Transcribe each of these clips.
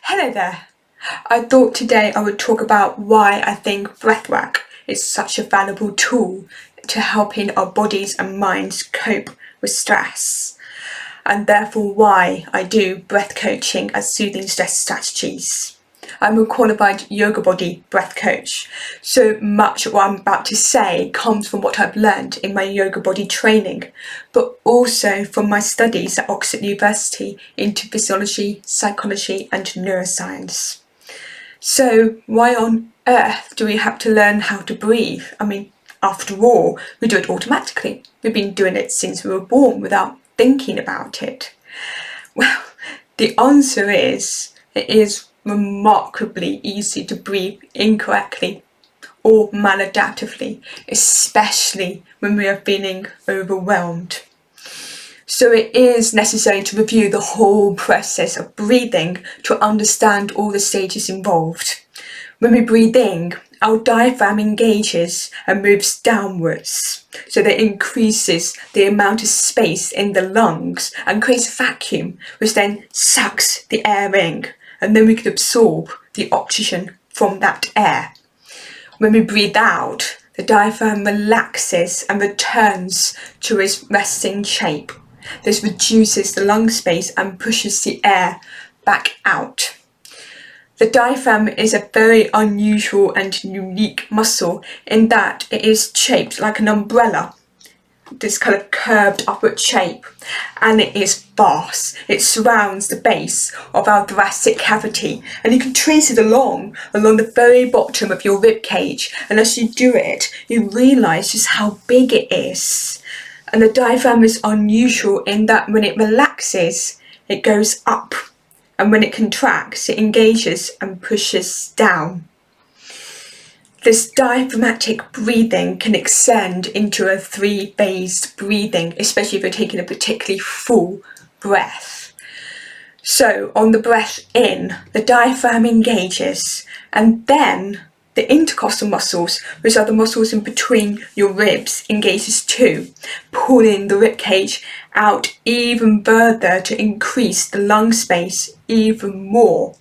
Hello there. I thought today I would talk about why I think breathwork is such a valuable tool to helping our bodies and minds cope with stress, and therefore why I do breath coaching as soothing stress strategies. I'm a qualified yoga body breath coach, so much of what I'm about to say comes from what I've learned in my yoga body training, but also from my studies at Oxford University into physiology, psychology and neuroscience. So why on earth do we have to learn how to breathe? I mean, after all, we do it automatically. We've been doing it since we were born without thinking about it. Well, the answer is it is remarkably easy to breathe incorrectly or maladaptively, especially when we are feeling overwhelmed. So it is necessary to review the whole process of breathing to understand all the stages involved. When we breathe in, our diaphragm engages and moves downwards, so that increases the amount of space in the lungs and creates a vacuum, which then sucks the air in, and then we can absorb the oxygen from that air. When we breathe out, the diaphragm relaxes and returns to its resting shape. This reduces the lung space and pushes the air back out. The diaphragm is a very unusual and unique muscle in that it is shaped like an umbrella, this kind of curved upward shape, and it is vast. It surrounds the base of our thoracic cavity, and you can trace it along the very bottom of your rib cage, and as you do it, you realise just how big it is. And the diaphragm is unusual in that when it relaxes, it goes up, and when it contracts, it engages and pushes down. This diaphragmatic breathing can extend into a three-phased breathing, especially if you're taking a particularly full breath. So on the breath in, the diaphragm engages, and then the intercostal muscles, which are the muscles in between your ribs, engages too, pulling the ribcage out even further to increase the lung space even more.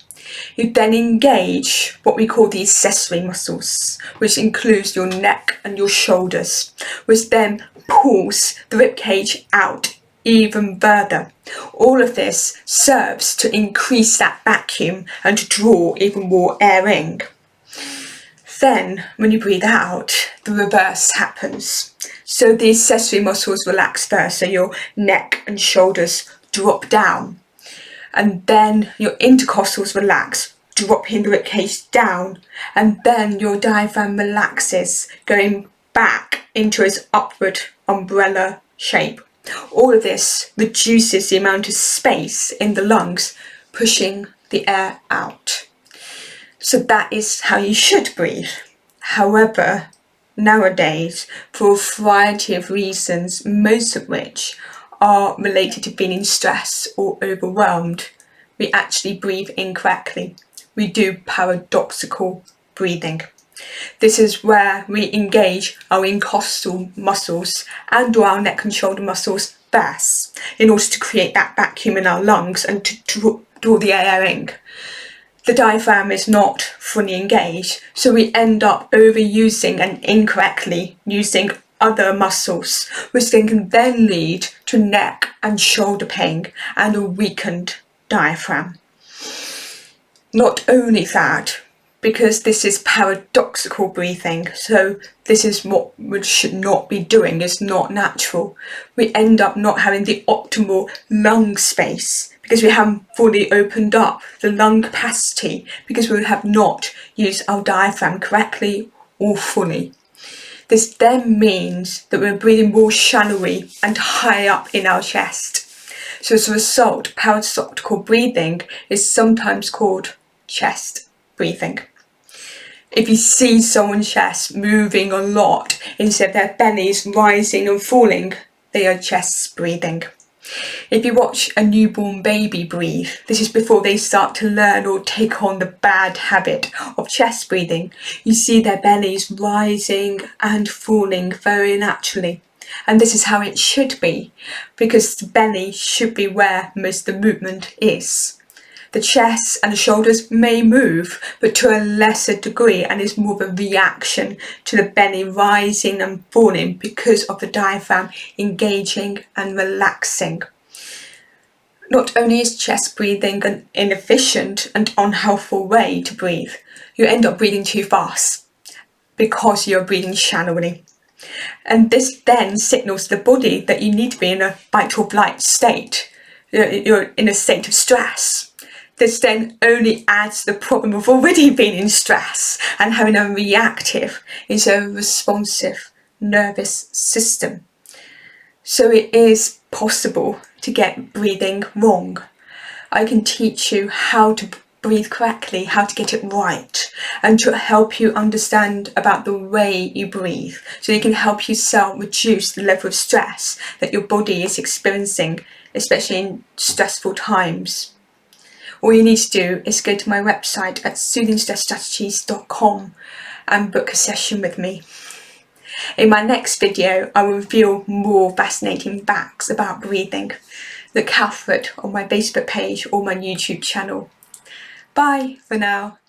You then engage what we call the accessory muscles, which includes your neck and your shoulders, which then pulls the ribcage out even further. All of this serves to increase that vacuum and to draw even more air in. Then, when you breathe out, the reverse happens. So the accessory muscles relax first, so your neck and shoulders drop down. And then your intercostals relax, dropping the ribcage down, and then your diaphragm relaxes, going back into its upward umbrella shape. All of this reduces the amount of space in the lungs, pushing the air out. So that is how you should breathe. However, nowadays, for a variety of reasons, most of which are related to feeling stressed or overwhelmed, we actually breathe incorrectly. We do paradoxical breathing. This is where we engage our intercostal muscles and our neck and shoulder muscles first in order to create that vacuum in our lungs and to draw the air in. The diaphragm is not fully engaged, so we end up overusing and incorrectly using other muscles, which can then lead to neck and shoulder pain and a weakened diaphragm. Not only that, because this is paradoxical breathing, so this is what we should not be doing, it's not natural. We end up not having the optimal lung space because we haven't fully opened up the lung capacity, because we have not used our diaphragm correctly or fully. This then means that we're breathing more shallowly and high up in our chest. So as a result, parasoctical breathing is sometimes called chest breathing. If you see someone's chest moving a lot instead of their bellies rising and falling, they are chest breathing. If you watch a newborn baby breathe, this is before they start to learn or take on the bad habit of chest breathing. You see their bellies rising and falling very naturally. And this is how it should be, because the belly should be where most of the movement is. The chest and the shoulders may move, but to a lesser degree, and is more of a reaction to the belly rising and falling because of the diaphragm engaging and relaxing. Not only is chest breathing an inefficient and unhelpful way to breathe, you end up breathing too fast because you're breathing shallowly. And this then signals to the body that you need to be in a fight or flight state. You're in a state of stress. This then only adds to the problem of already being in stress and having a reactive instead of a responsive nervous system. So it is possible to get breathing wrong. I can teach you how to breathe correctly, how to get it right, and to help you understand about the way you breathe, so you can help yourself reduce the level of stress that your body is experiencing, especially in stressful times. All you need to do is go to my website at soothingstressstrategies.com and book a session with me. In my next video, I will reveal more fascinating facts about breathing. Look out for it on my Facebook page or my YouTube channel. Bye for now.